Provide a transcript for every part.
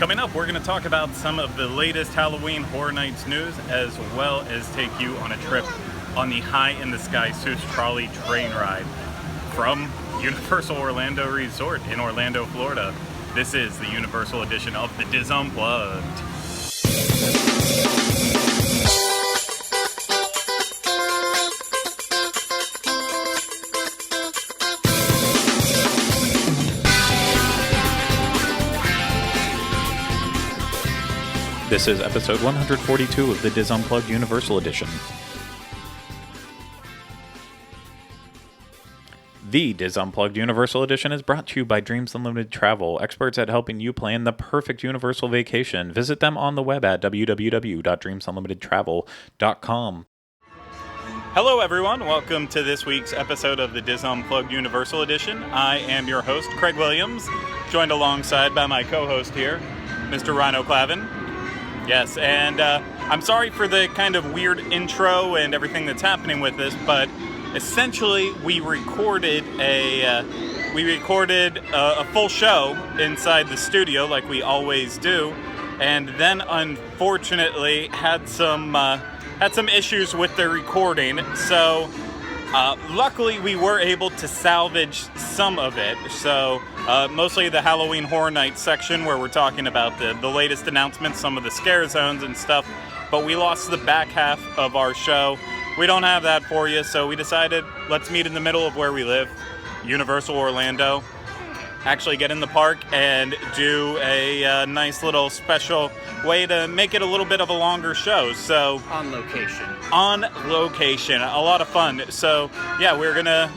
Coming up, we're going to talk about some of the latest Halloween Horror Nights news, as well as take you on a trip on the High in the Sky Seuss Trolley train ride from Universal Orlando Resort in Orlando, Florida. This is the Universal edition of the Diz Unplugged. This is episode 142 of the Diz Unplugged Universal Edition. The Diz Unplugged Universal Edition is brought to you by Dreams Unlimited Travel, experts at helping you plan the perfect Universal vacation. Visit them on the web at www.dreamsunlimitedtravel.com. Hello everyone, welcome to this week's episode of the Diz Unplugged Universal Edition. I am your host, Craig Williams, joined alongside by my co-host here, Mr. Ryno Clavin. Yes, and I'm sorry for the kind of weird intro and everything that's happening with this, but essentially we recorded a full show inside the studio like we always do, and then unfortunately had some issues with the recording. So luckily we were able to salvage some of it. So mostly the Halloween Horror Nights section where we're talking about the latest announcements, some of the scare zones and stuff. But we lost the back half of our show. We don't have that for you, so we decided let's meet in the middle of where we live, Universal Orlando. Actually get in the park and do a nice little special way to make it a little bit of a longer show. So On location, a lot of fun. So yeah, we're gonna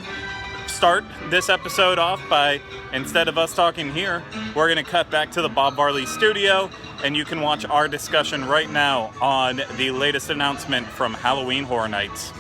start this episode off by, instead of us talking here, we're gonna cut back to the Bob Varley studio, and you can watch our discussion right now on the latest announcement from Halloween Horror Nights.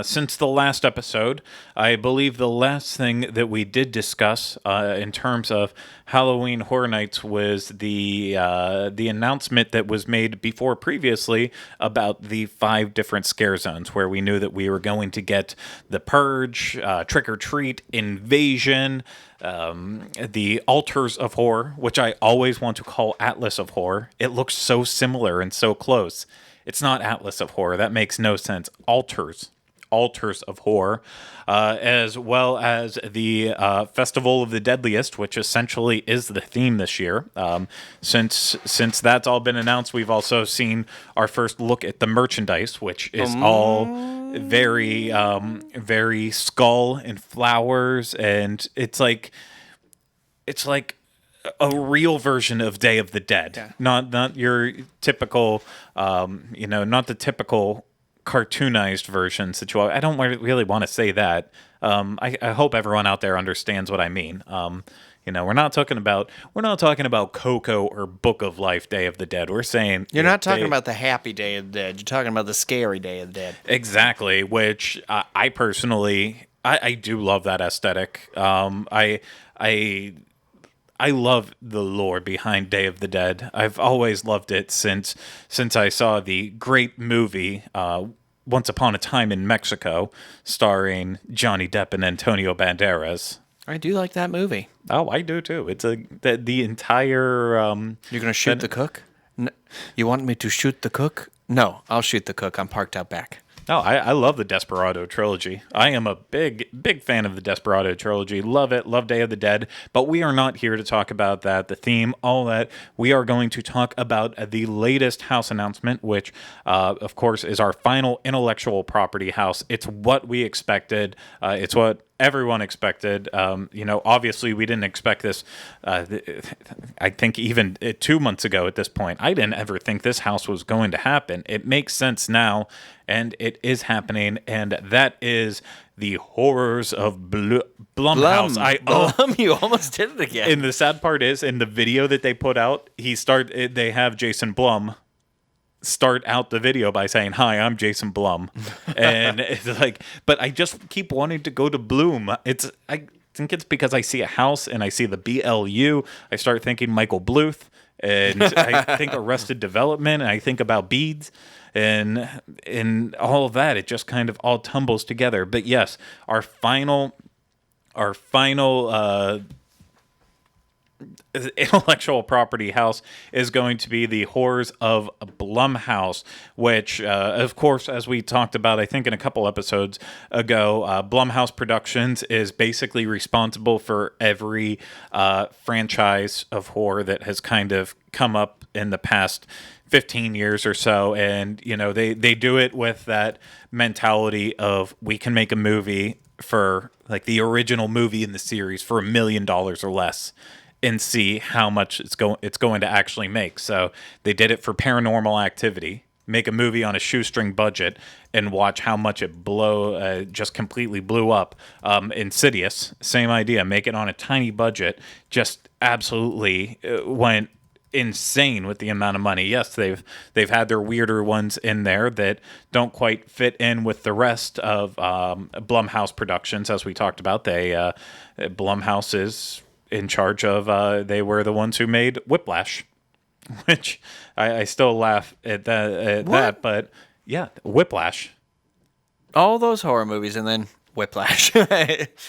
Since the last episode, I believe the last thing that we did discuss in terms of Halloween Horror Nights was the announcement that was made before previously about the 5 different scare zones, where we knew that we were going to get the Purge, Trick or Treat, Invasion, the Altars of Horror, which I always want to call Atlas of Horror. It looks so similar and so close. It's not Atlas of Horror. That makes no sense. Altars of Horror, as well as the Festival of the Deadliest, which essentially is the theme this year. Since that's all been announced, we've also seen our first look at the merchandise, which is all very, very skull and flowers, and it's like a real version of Day of the Dead, yeah. Not your typical, not the typical cartoonized versions that I don't really want to say that. I hope everyone out there understands what I mean. We're not talking about Coco or Book of Life Day of the Dead. We're saying you're not talking about the happy Day of the Dead. You're talking about the scary Day of the Dead. Exactly, which I personally I do love that aesthetic. I love the lore behind Day of the Dead. I've always loved it since I saw the great movie Once Upon a Time in Mexico, starring Johnny Depp and Antonio Banderas. I do like that movie. Oh, I do too. It's the entire. You're gonna shoot the cook? No. You want me to shoot the cook? No, I'll shoot the cook. I'm parked out back. Oh, I love the Desperado trilogy. I am a big fan of the Desperado trilogy. Love it. Love Day of the Dead. But we are not here to talk about that, the theme, all that. We are going to talk about the latest house announcement, which, of course, is our final intellectual property house. It's what we expected. It's what everyone expected. Obviously we didn't expect this. I think even 2 months ago at this point, I didn't ever think this house was going to happen. It makes sense now, and it is happening, and that is the Horrors of Blumhouse. You almost did it again. And the sad part is, in the video that they put out, they have Jason Blum start out the video by saying, "Hi, I'm Jason Blum," and it's like, but I just keep wanting to go to Bloom. I think it's because I see a house and I see the BLU. I start thinking Michael Bluth, and I think Arrested Development, and I think about beads, and all of that. It just kind of all tumbles together. But yes, our final intellectual property house is going to be the Horrors of Blumhouse, which, of course, as we talked about, I think in a couple episodes ago, Blumhouse Productions is basically responsible for every franchise of horror that has kind of come up in the past 15 years or so. And, they do it with that mentality of, we can make a movie for like the original movie in the series for $1 million or less and see how much it's going to actually make. So they did it for Paranormal Activity. Make a movie on a shoestring budget and watch how much it just completely blew up. Insidious, same idea. Make it on a tiny budget, just absolutely went insane with the amount of money. Yes, they've had their weirder ones in there that don't quite fit in with the rest of Blumhouse Productions, as we talked about. Blumhouse is in charge of. They were the ones who made Whiplash, which I still laugh at that. But yeah, Whiplash. All those horror movies and then Whiplash.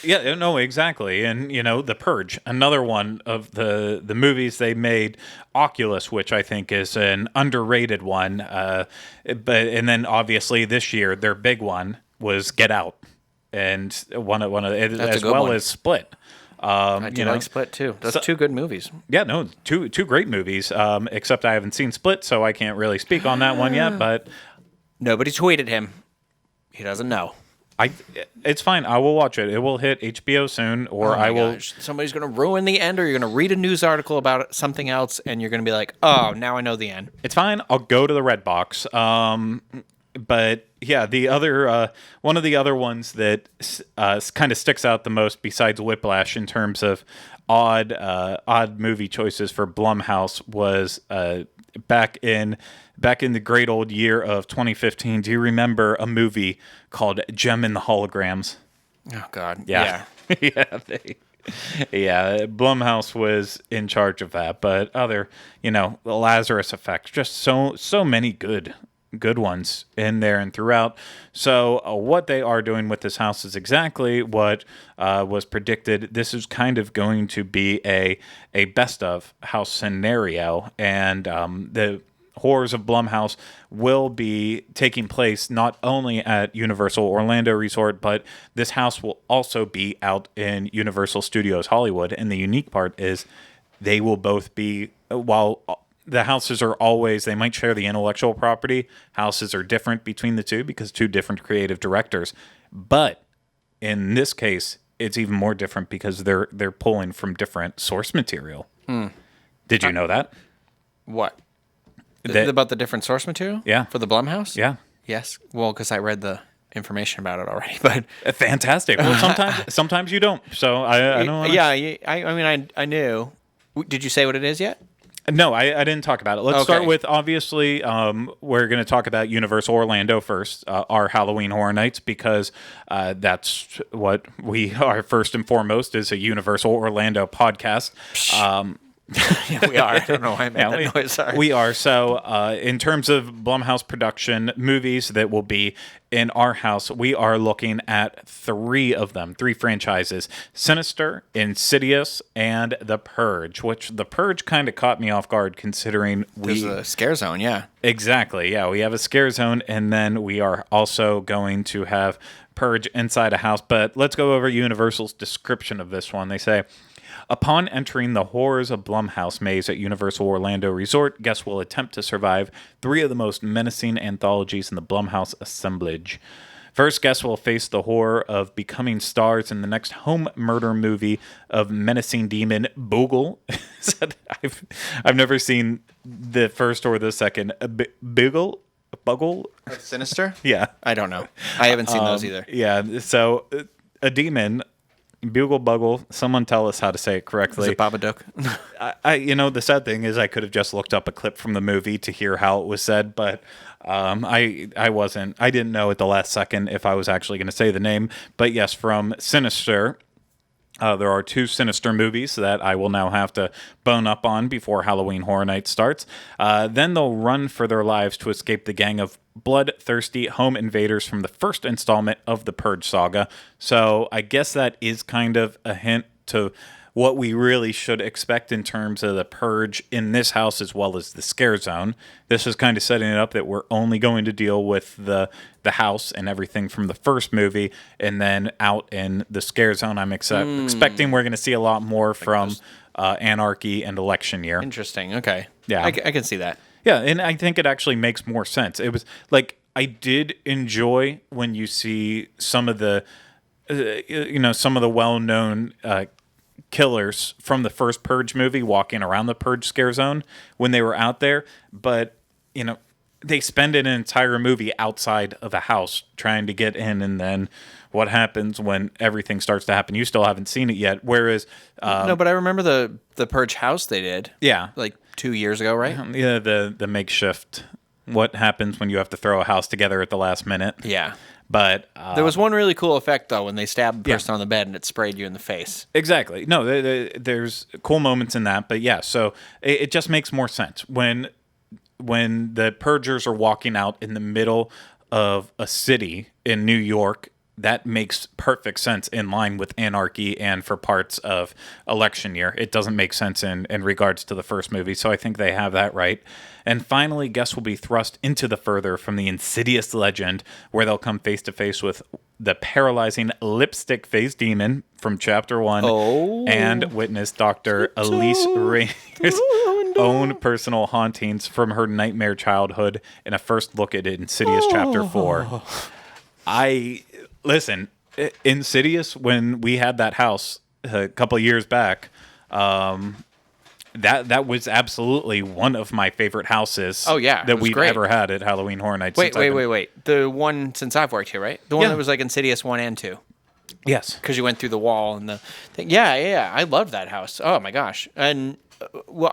Yeah, no, exactly. And, The Purge, another one of the movies they made. Oculus, which I think is an underrated one. And then obviously this year, their big one was Get Out. And one of as well one. As Split. I do like Split too. Those two good movies. Yeah, no, two great movies. Except I haven't seen Split, so I can't really speak on that one yet. But nobody tweeted him. He doesn't know. It's fine. I will watch it. It will hit HBO soon, or I will. Gosh. Somebody's going to ruin the end, or you're going to read a news article about something else, and you're going to be like, "Oh, now I know the end." It's fine. I'll go to the Red Box. But yeah, the other one of the other ones that kind of sticks out the most, besides Whiplash, in terms of odd movie choices for Blumhouse, was back in the great old year of 2015. Do you remember a movie called Gem and the Holograms? Oh God, yeah. Yeah, Blumhouse was in charge of that. But other, the Lazarus Effect, just so many good ones in there and throughout. So what they are doing with this house is exactly what was predicted. This is kind of going to be a best of house scenario, and the Horrors of Blumhouse will be taking place not only at Universal Orlando Resort, but this house will also be out in Universal Studios Hollywood. And the unique part is they will both be, while the houses are always, they might share the intellectual property, houses are different between the two because two different creative directors. But in this case, it's even more different because they're pulling from different source material. Did you know that? What? About the different source material? Yeah. For the Blumhouse? Yeah. Yes. Well, because I read the information about it already. But fantastic. Well, sometimes you don't. So I don't wanna... Yeah. I knew. Did you say what it is yet? No, I didn't talk about it. Let's start with, obviously, we're going to talk about Universal Orlando first, our Halloween Horror Nights, because that's what we are first and foremost, is a Universal Orlando podcast. Yeah, we are. I don't know why I made that noise. Sorry. We are. So in terms of Blumhouse production movies that will be in our house, we are looking at three franchises: Sinister, Insidious, and The Purge, which The Purge kind of caught me off guard considering there's a scare zone, yeah. Exactly, yeah. We have a scare zone, and then we are also going to have Purge inside a house. But let's go over Universal's description of this one. They say, upon entering the Horrors of Blumhouse maze at Universal Orlando Resort, guests will attempt to survive three of the most menacing anthologies in the Blumhouse assemblage. First, guests will face the horror of becoming stars in the next home murder movie of menacing demon Boogle. I've never seen the first or the second. Boogle? Sinister? Yeah. I don't know. I haven't seen those either. Yeah, so a demon... Bugle Buggle. Someone tell us how to say it correctly. Is it Babadook? The sad thing is I could have just looked up a clip from the movie to hear how it was said, but I didn't know at the last second if I was actually going to say the name. But yes, from Sinister, there are two Sinister movies that I will now have to bone up on before Halloween Horror Nights starts. Then they'll run for their lives to escape the gang of bloodthirsty home invaders from the first installment of the Purge saga. So I guess that is kind of a hint to what we really should expect in terms of the Purge in this house as well as the Scare Zone. This is kind of setting it up that we're only going to deal with the house and everything from the first movie, and then out in the Scare Zone, I'm expecting we're going to see a lot more from Anarchy and Election Year. Interesting. Okay. Yeah. I can see that. Yeah, and I think it actually makes more sense. It was like I did enjoy when you see some of the, some of the well-known killers from the first Purge movie walking around the Purge Scare Zone when they were out there, but they spend an entire movie outside of a house trying to get in, and then what happens when everything starts to happen? You still haven't seen it yet. Whereas, no, but I remember the Purge house they did. Yeah, like 2 years ago, right? Yeah, the makeshift. What happens when you have to throw a house together at the last minute? Yeah. But there was one really cool effect though when they stabbed the person on the bed and it sprayed you in the face. Exactly. No, there's cool moments in that, but yeah. So it just makes more sense when the Purgers are walking out in the middle of a city in New York. That makes perfect sense in line with Anarchy and for parts of Election Year. It doesn't make sense in regards to the first movie, so I think they have that right. And finally, guests will be thrust into the further from the insidious legend, where they'll come face to face with the paralyzing lipstick face demon from Chapter 1 and witness Dr. Elise Rayner's own personal hauntings from her nightmare childhood in a first look at Insidious Chapter 4. Listen, Insidious, when we had that house a couple of years back, that was absolutely one of my favorite houses. Oh yeah, that we've ever had at Halloween Horror Nights. Wait. The one since I've worked here, right? The one that was like Insidious 1 and 2. Yes, because you went through the wall and the thing. Yeah. I loved that house. Oh my gosh. And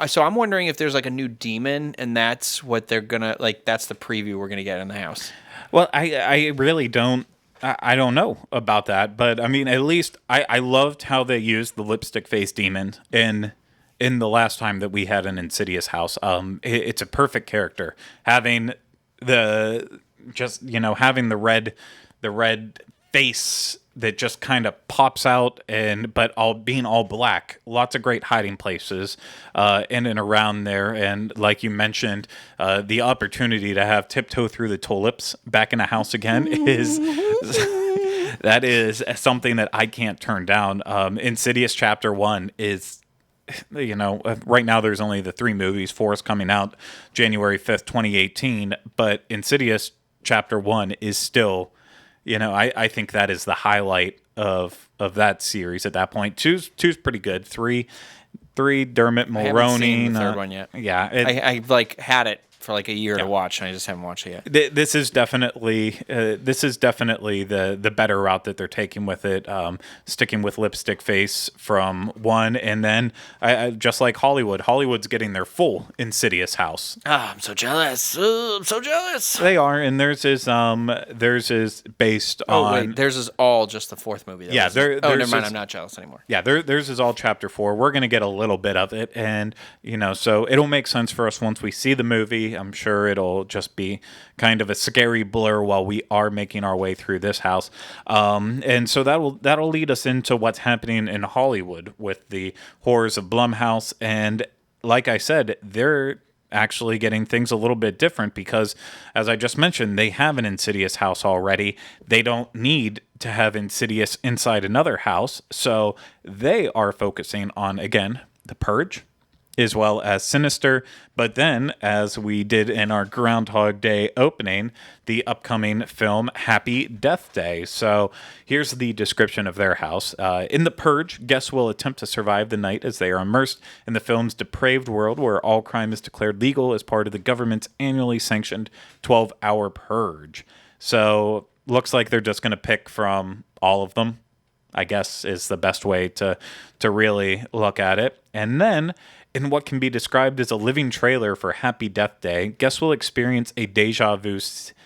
so I'm wondering if there's like a new demon, and that's what they're gonna like. That's the preview we're gonna get in the house. Well, I really don't. I don't know about that, but I mean, at least I loved how they used the lipstick face demon in the last time that we had an Insidious house. It's a perfect character, having having the red face that just kind of pops out, but being all black. Lots of great hiding places in and around there, and like you mentioned, the opportunity to have Tiptoe Through the Tulips back in a house again is something that I can't turn down. Insidious Chapter 1 is, right now there's only the 3 movies. 4 is coming out January 5th, 2018, but Insidious Chapter 1 is still, I think that is the highlight of that series at that point. Two's pretty good. Three, Dermot Mulroney. I haven't seen the third one yet. Yeah. I had it for like a year to watch, and I just haven't watched it yet. This is definitely the better route that they're taking with it, sticking with lipstick face from 1, and then just like Hollywood's getting their full Insidious house. I'm so jealous. I'm so jealous. They are, and theirs is based on. Wait, theirs is all just the 4th movie. Yeah, never mind. I'm not jealous anymore. Yeah, theirs is all Chapter 4. We're gonna get a little bit of it, and so it'll make sense for us once we see the movie. I'm sure it'll just be kind of a scary blur while we are making our way through this house. And so that'll lead us into what's happening in Hollywood with the Horrors of Blumhouse. And like I said, they're actually getting things a little bit different because, as I just mentioned, they have an Insidious house already. They don't need to have Insidious inside another house. So they are focusing on, again, the Purge, as well as Sinister, but then, as we did in our Groundhog Day opening, the upcoming film Happy Death Day. So here's the description of their house. In the Purge, guests will attempt to survive the night as they are immersed in the film's depraved world where all crime is declared legal as part of the government's annually sanctioned 12-hour purge. So looks like they're just going to pick from all of them, I guess, is the best way to really look at it. And then, in what can be described as a living trailer for Happy Death Day, guests will experience a deja vu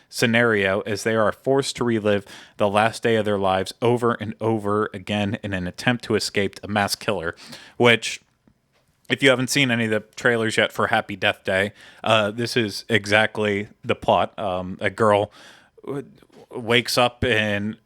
scenario as they are forced to relive the last day of their lives over and over again in an attempt to escape a mass killer, which, if you haven't seen any of the trailers yet for Happy Death Day, this is exactly the plot. A girl wakes up and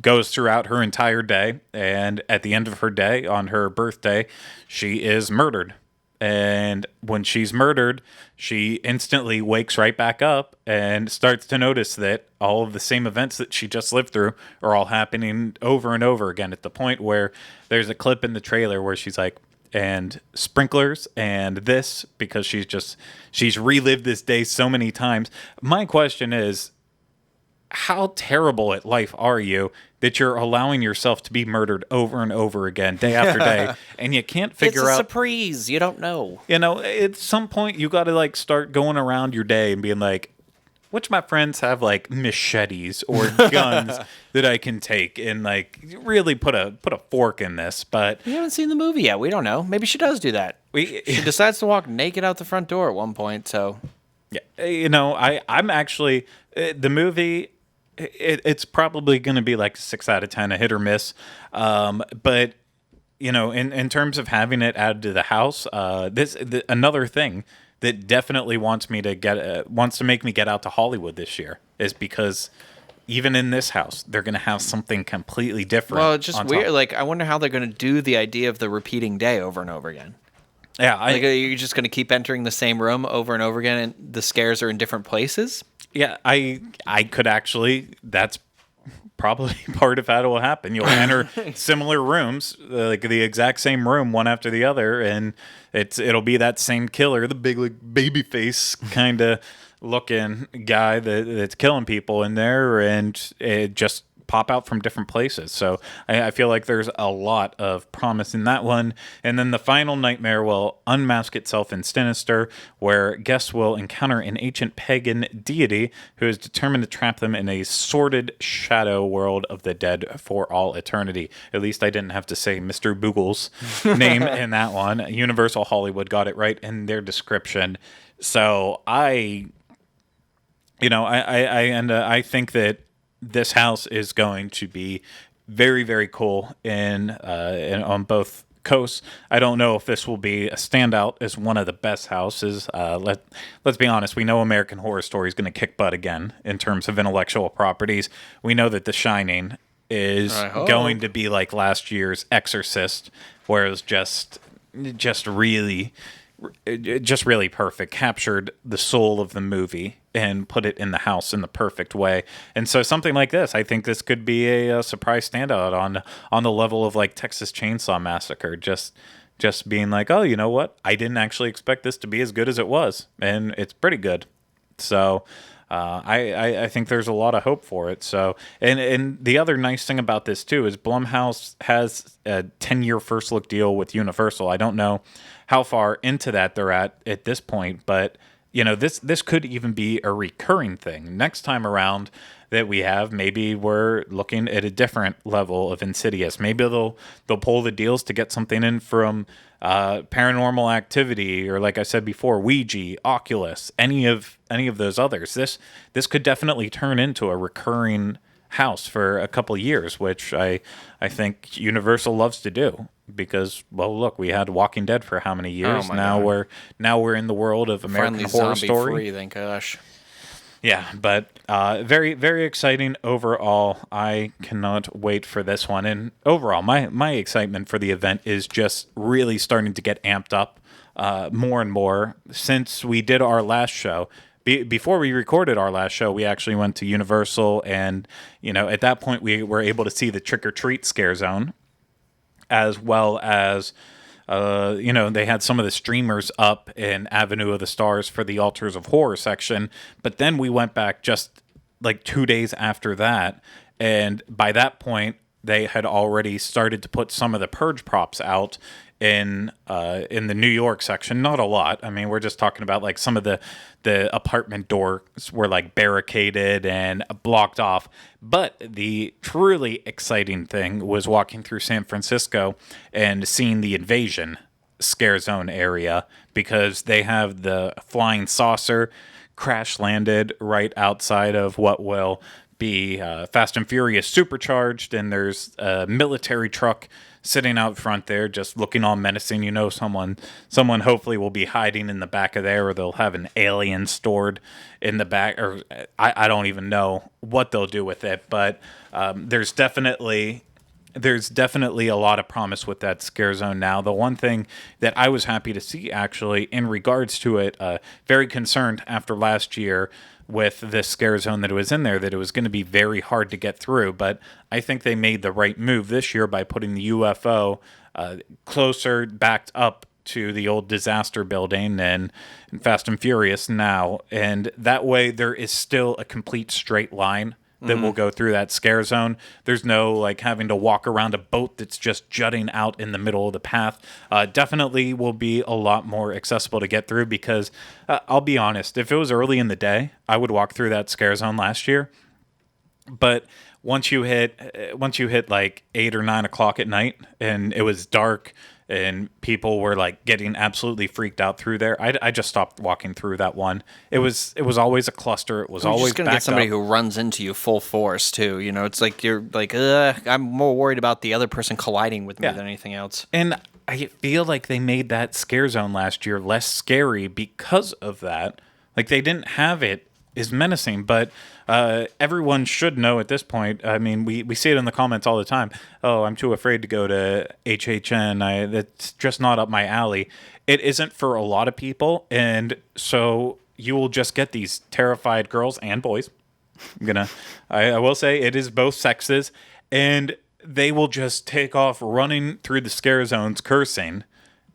goes throughout her entire day, and at the end of her day, on her birthday, she is murdered. And when she's murdered, she instantly wakes right back up and starts to notice that all of the same events that she just lived through are all happening over and over again, at the point where there's a clip in the trailer where she's like, and sprinklers and this, because she's relived this day so many times. My question is, how terrible at life are you that you're allowing yourself to be murdered over and over again, day after day, and you can't figure out? It's a surprise. You don't know. You know, at some point you got to like start going around your day and being like, which of my friends have like machetes or guns that I can take and like really put a fork in this? But We haven't seen the movie yet. We don't know. Maybe she does do that. She decides to walk naked out the front door at one point. So, yeah, you know, I'm actually the movie. It's probably going to be like 6 out of 10, a hit or miss. But you know, in terms of having it added to the house, another thing that definitely wants to make me get out to Hollywood this year is because even in this house, they're going to have something completely different. Well, it's just weird. Like, I wonder how they're going to do the idea of the repeating day over and over again. Yeah, like, are you just going to keep entering the same room over and over again, and the scares are in different places? Yeah, I could actually. That's probably part of how it will happen. You'll enter similar rooms, like the exact same room, one after the other, and it'll be that same killer, the big like baby face kind of looking guy that's killing people in there, and it just pop out from different places. So I feel like there's a lot of promise in that one. And then the final nightmare will unmask itself in Sinister, where guests will encounter an ancient pagan deity who is determined to trap them in a sordid shadow world of the dead for all eternity. At least I didn't have to say Mr. Boogle's name in that one. Universal Hollywood got it right in their description. So I think that this house is going to be very, very cool in on both coasts. I don't know if this will be a standout as one of the best houses. Let's be honest. We know American Horror Story is going to kick butt again in terms of intellectual properties. We know that The Shining is going to be like last year's Exorcist, where it was just really perfect, captured the soul of the movie and put it in the house in the perfect way. And so something like this, I think this could be a surprise standout on the level of like Texas Chainsaw Massacre. Just being like, oh, you know what? I didn't actually expect this to be as good as it was, and it's pretty good. So I think there's a lot of hope for it. So and the other nice thing about this too is Blumhouse has a 10-year first look deal with Universal. I don't know how far into that they're at this point, but you know, this could even be a recurring thing. Next time around that we have, maybe we're looking at a different level of Insidious. Maybe they'll pull the deals to get something in from Paranormal Activity, or like I said before, Ouija, Oculus, any of those others. This could definitely turn into a recurring house for a couple of years, which I think Universal loves to do. Because, well, look, we had Walking Dead for how many years? Now we're in the world of American Horror Story. Free, thank gosh. Yeah, but very, very exciting overall. I cannot wait for this one. And overall, my excitement for the event is just really starting to get amped up more and more since we did our last show. Before we recorded our last show, we actually went to Universal, and you know, at that point, we were able to see the Trick or Treat scare zone, as well as, they had some of the streamers up in Avenue of the Stars for the Altars of Horror section. But then we went back just like 2 days after that. And by that point, they had already started to put some of the Purge props out in the New York section. Not a lot. I mean, we're just talking about like some of the apartment doors were like barricaded and blocked off. But the truly exciting thing was walking through San Francisco and seeing the Invasion scare zone area, because they have the flying saucer crash landed right outside of what will be Fast and Furious Supercharged, and there's a military truck sitting out front there, just looking all menacing. You know, someone hopefully will be hiding in the back of there, or they'll have an alien stored in the back, or I don't even know what they'll do with it. But there's definitely a lot of promise with that scare zone now. The one thing that I was happy to see, actually, in regards to it, very concerned after last year with the scare zone that was in there, that it was going to be very hard to get through. But I think they made the right move this year by putting the UFO closer, backed up to the old disaster building and Fast and Furious now. And that way there is still a complete straight line that will go through that scare zone. There's no like having to walk around a boat that's just jutting out in the middle of the path. Definitely will be a lot more accessible to get through, because I'll be honest, if it was early in the day, I would walk through that scare zone last year. But once you hit like 8 or 9 o'clock at night and it was dark and people were like getting absolutely freaked out through there, I just stopped walking through that one. It was always a cluster. It was always just gonna get somebody who runs into you full force too. You know, it's like you're like, I'm more worried about the other person colliding with me than anything else. And I feel like they made that scare zone last year less scary because of that. Like, they didn't have it as menacing, but everyone should know at this point. I mean, we see it in the comments all the time. Oh, I'm too afraid to go to HHN. That's just not up my alley. It isn't for a lot of people, and so you will just get these terrified girls and boys. I will say it is both sexes, and they will just take off running through the scare zones, cursing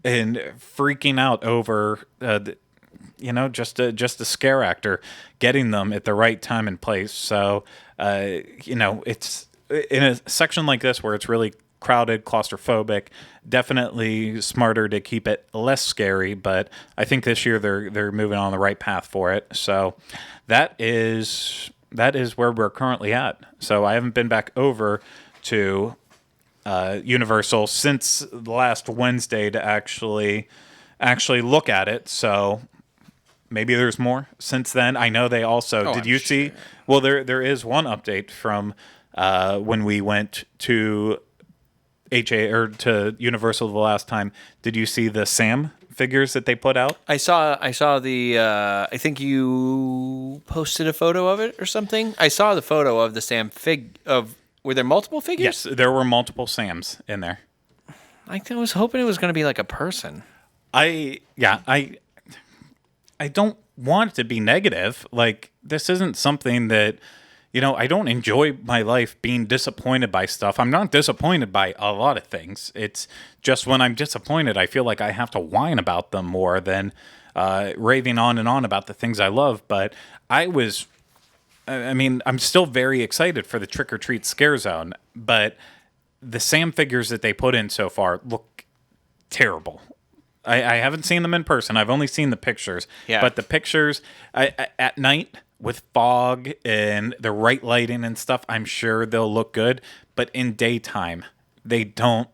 and freaking out over just a scare actor getting them at the right time and place. So, it's in a section like this where it's really crowded, claustrophobic, definitely smarter to keep it less scary. But I think this year they're moving on the right path for it. So that is where we're currently at. So I haven't been back over to Universal since last Wednesday to actually look at it. So maybe there's more since then. I know they also did. You see? Well, there is one update from when we went to to Universal the last time. Did you see the Sam figures that they put out? I saw the. I think you posted a photo of it or something. I saw the photo of the Sam Were there multiple figures? Yes, there were multiple Sams in there. I was hoping it was going to be like a person. I don't want it to be negative. Like, this isn't something that, I don't enjoy my life being disappointed by stuff. I'm not disappointed by a lot of things. It's just when I'm disappointed, I feel like I have to whine about them more than raving on and on about the things I love. But I'm still very excited for the Trick or Treat Scare Zone, but the Sam figures that they put in so far look terrible. I haven't seen them in person. I've only seen the pictures. Yeah. But the pictures at night with fog and the right lighting and stuff, I'm sure they'll look good. But in daytime, they don't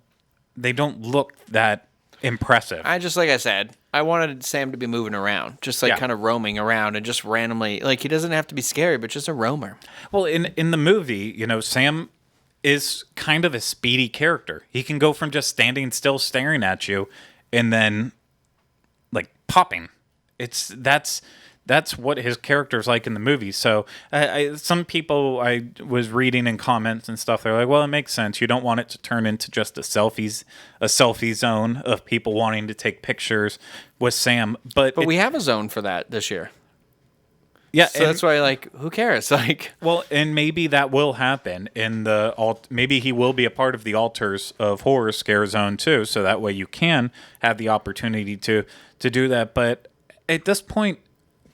look that impressive. Like I said, I wanted Sam to be moving around, just kind of roaming around and just randomly, like, he doesn't have to be scary, but just a roamer. Well, in the movie, Sam is kind of a speedy character. He can go from just standing still staring at you and then like popping. That's what his character's like in the movie. So some people I was reading in comments and stuff, they're like, well, it makes sense. You don't want it to turn into just a selfie zone of people wanting to take pictures with Sam. But we have a zone for that this year. Yeah, so that's why, who cares? Well, and maybe that will happen in maybe he will be a part of the Altars of Horror Scare Zone too, so that way you can have the opportunity to do that. But at this point,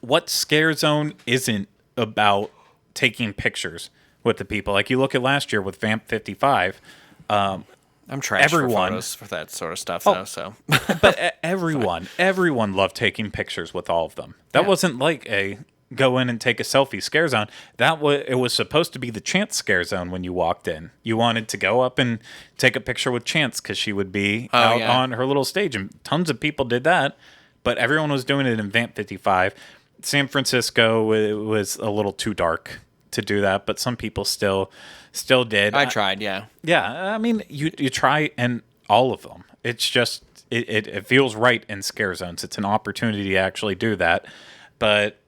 what Scare Zone isn't about taking pictures with the people? Like, you look at last year with Vamp 55. I'm trash for photos for that sort of stuff, though. So, but everyone loved taking pictures with all of them. That wasn't like a go in and take a selfie scare zone. It was supposed to be the Chance Scare Zone when you walked in. You wanted to go up and take a picture with Chance because she would be out on her little stage, and tons of people did that. But everyone was doing it in Vamp 55. San Francisco was a little too dark to do that, but some people still did. I tried, yeah. Yeah, I mean, you try and all of them. It's just it feels right in scare zones. It's an opportunity to actually do that, but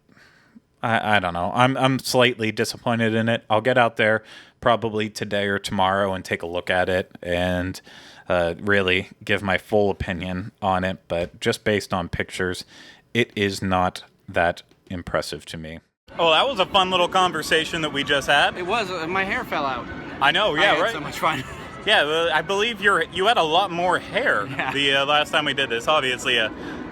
I don't know. I'm slightly disappointed in it. I'll get out there probably today or tomorrow and take a look at it and really give my full opinion on it. But just based on pictures, it is not that impressive to me. Oh, that was a fun little conversation that we just had. It was. My hair fell out. I know, yeah, I had right. so much fun. Yeah, I believe you had a lot more hair the last time we did this. Obviously, a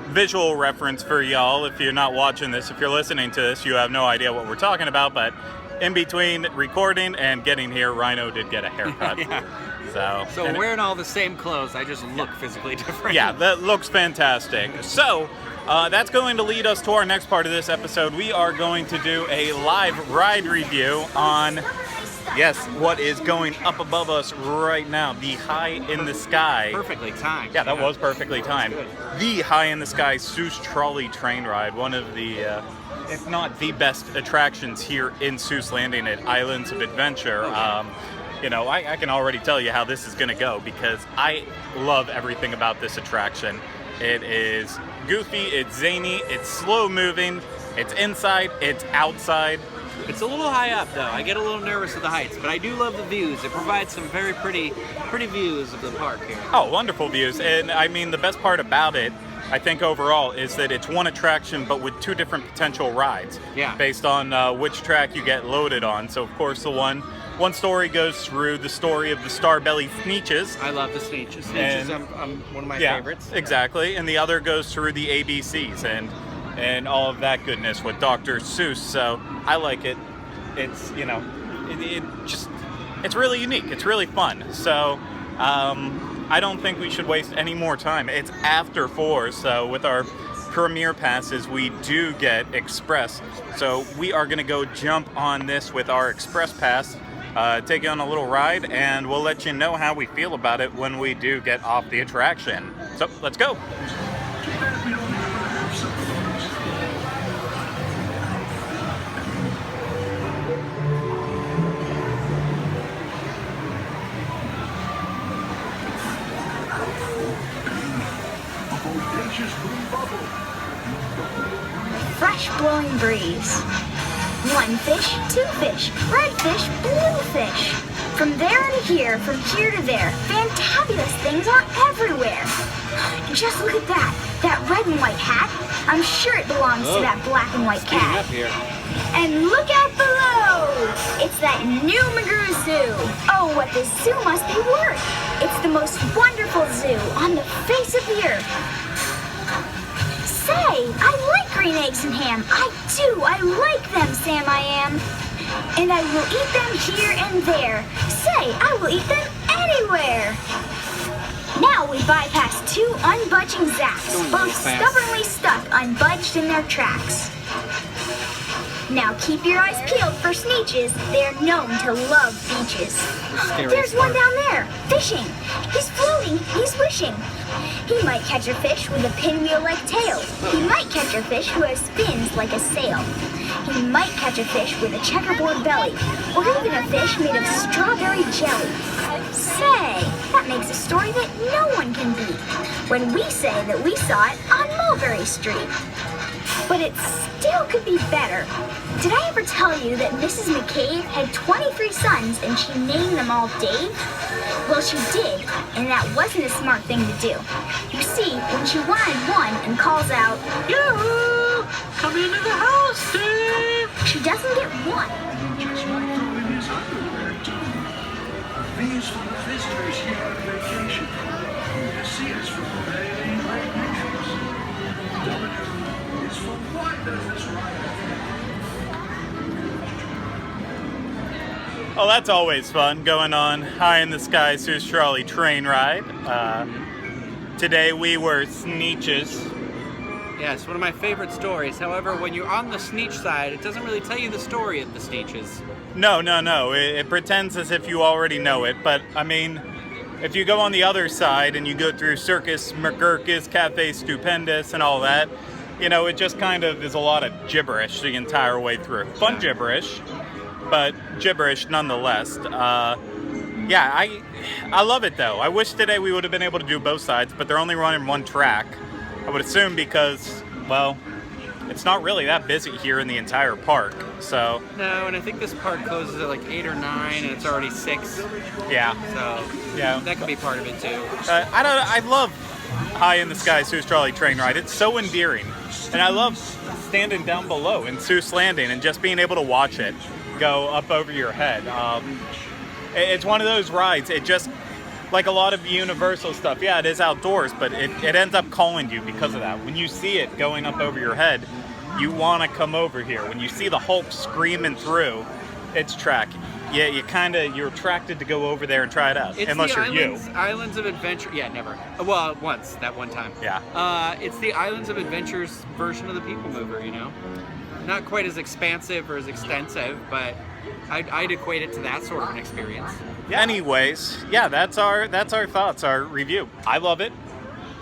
visual reference for y'all. If you're not watching this, if you're listening to this, you have no idea what we're talking about. But in between recording and getting here, Ryno did get a haircut. So we're wearing all the same clothes. I just look physically different. Yeah, that looks fantastic. So that's going to lead us to our next part of this episode. We are going to do a live ride review on, yes, what is going up above us right now, the High in the Sky. Perfectly timed. Yeah, that was perfectly timed. The High in the Sky Seuss Trolley train ride, one of the, if not the best attractions here in Seuss Landing at Islands of Adventure. You know, I can already tell you how this is going to go because I love everything about this attraction. It is goofy, it's zany, it's slow moving, it's inside, it's outside. It's a little high up, though. I get a little nervous at the heights, but I do love the views. It provides some very pretty views of the park here. Oh, wonderful views. And I mean, the best part about it, I think overall, is that it's one attraction, but with two different potential rides. Yeah. Based on which track you get loaded on. So, of course, the one story goes through the story of the Starbelly Sneetches. I love the Sneetches. Sneetches, I'm one of my favorites. Exactly. And the other goes through the ABCs and all of that goodness with Dr. Seuss. So I like it. It's, you know, it's really unique. It's really fun. So I don't think we should waste any more time. It's after 4, so with our premiere passes, we do get express. So we are going to go jump on this with our express pass, take you on a little ride, and we'll let you know how we feel about it when we do get off the attraction. So let's go. Fresh blowing breeze. 1 fish, 2 fish, red fish, blue fish. From there to here, from here to there, fantabulous things are everywhere. Just look at that red and white hat. I'm sure it belongs to that black and white cat. Up here. And look out below! It's that new McGrew Zoo. Oh, what this zoo must be worth. It's the most wonderful zoo on the face of the earth. Say, I like green eggs and ham. I do. I like them, Sam I am. And I will eat them here and there. Say, I will eat them anywhere. Now we bypass 2 unbudging zaps, both stubbornly stuck unbudged in their tracks. Now keep your eyes peeled for Sneetches. They are known to love beaches. There's one down there, fishing. He's floating, he's wishing. He might catch a fish with a pinwheel-like tail. He might catch a fish who has fins like a sail. He might catch a fish with a checkerboard belly, or even a fish made of strawberry jelly. Say, that makes a story that no one can beat when we say that we saw it on Mulberry Street. But it still could be better. Did I ever tell you that Mrs. McCabe had 23 sons and she named them all Dave? Well, she did, and that wasn't a smart thing to do. You see, when she wanted one and calls out, "Yoo-hoo! Come into the house, Dave!" she doesn't get one. These visitors here on vacation to see us from the many great pictures. W is for what does this ride? Oh, that's always fun, going on High in the Sky Seuss Trolley train ride. Today we were Sneetches. Yeah, it's one of my favorite stories. However, when you're on the Sneetch side, it doesn't really tell you the story of the Sneetches. No. It pretends as if you already know it, but I mean, if you go on the other side and you go through Circus McGurkus, Cafe Stupendous, and all that, you know, it just kind of is a lot of gibberish the entire way through. Fun gibberish, but gibberish nonetheless. Yeah, I love it though. I wish today we would have been able to do both sides, but they're only running one track. I would assume because, well, it's not really that busy here in the entire park. So No, and I think this park closes at like 8 or 9, and it's already 6. yeah, So yeah. that could be part of it too. I love High in the Sky Seuss Trolley train ride. It's so endearing, and I love standing down below in Seuss Landing and just being able to watch it go up over your head. It's one of those rides. It just, like a lot of Universal stuff, yeah, it is outdoors, but it ends up calling you because of that. When you see it going up over your head, you want to come over here. When you see the Hulk screaming through its track, yeah, you're attracted to go over there and try it out. It's unless the you're Islands of Adventure. Yeah, never. Well, once, that one time. Yeah. It's the Islands of Adventure's version of the People Mover, you know? Not quite as expansive or as extensive, but I'd equate it to that sort of an experience. Yeah. Anyways, yeah, that's our thoughts, our review. I love it.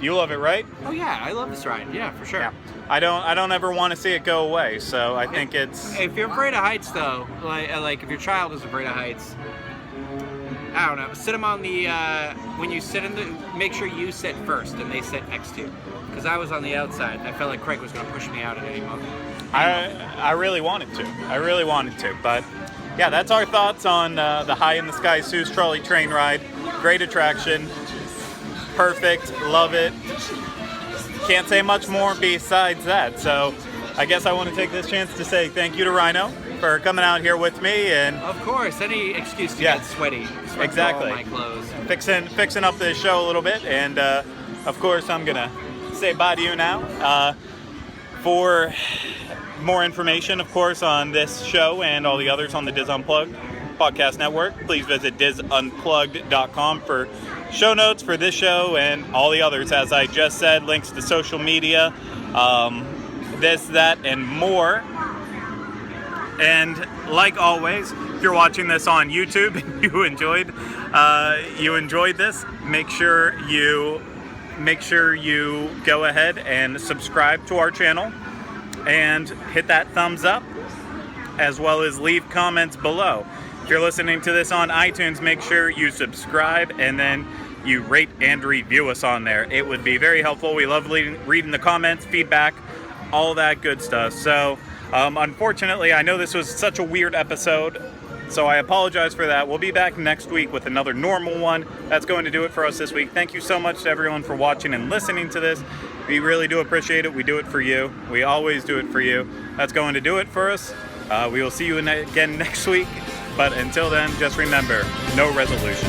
You love it, right? Oh yeah, I love this ride. Yeah, for sure. Yeah. I don't ever want to see it go away. So I think it's. If you're afraid of heights, though, like if your child is afraid of heights, I don't know. Sit them on the when you sit in the. Make sure you sit first and they sit next to you. Because I was on the outside and I felt like Craig was going to push me out at any moment. I really wanted to, but yeah, that's our thoughts on the High in the Sky Seuss Trolley train ride. Great attraction, perfect, love it. Can't say much more besides that. So I guess I want to take this chance to say thank you to Ryno for coming out here with me and of course, any excuse to get sweaty. Exactly. All my clothes. Fixing up this show a little bit, and of course I'm gonna say bye to you now. For more information, of course, on this show and all the others on the Diz Unplugged podcast network, please visit dizunplugged.com for show notes for this show and all the others. As I just said, links to social media, this, that, and more. And like always, if you're watching this on YouTube and you enjoyed this, make sure you go ahead and subscribe to our channel and hit that thumbs up, as well as leave comments below. If you're listening to this on iTunes, make sure you subscribe and then you rate and review us on there. It would be very helpful. We love reading the comments, feedback, all that good stuff. So unfortunately, I know this was such a weird episode, so I apologize for that. We'll be back next week with another normal one. That's going to do it for us this week. Thank you so much to everyone for watching and listening to this. We really do appreciate it. We do it for you. We always do it for you. That's going to do it for us. We will see you again next week. But until then, just remember, no resolution.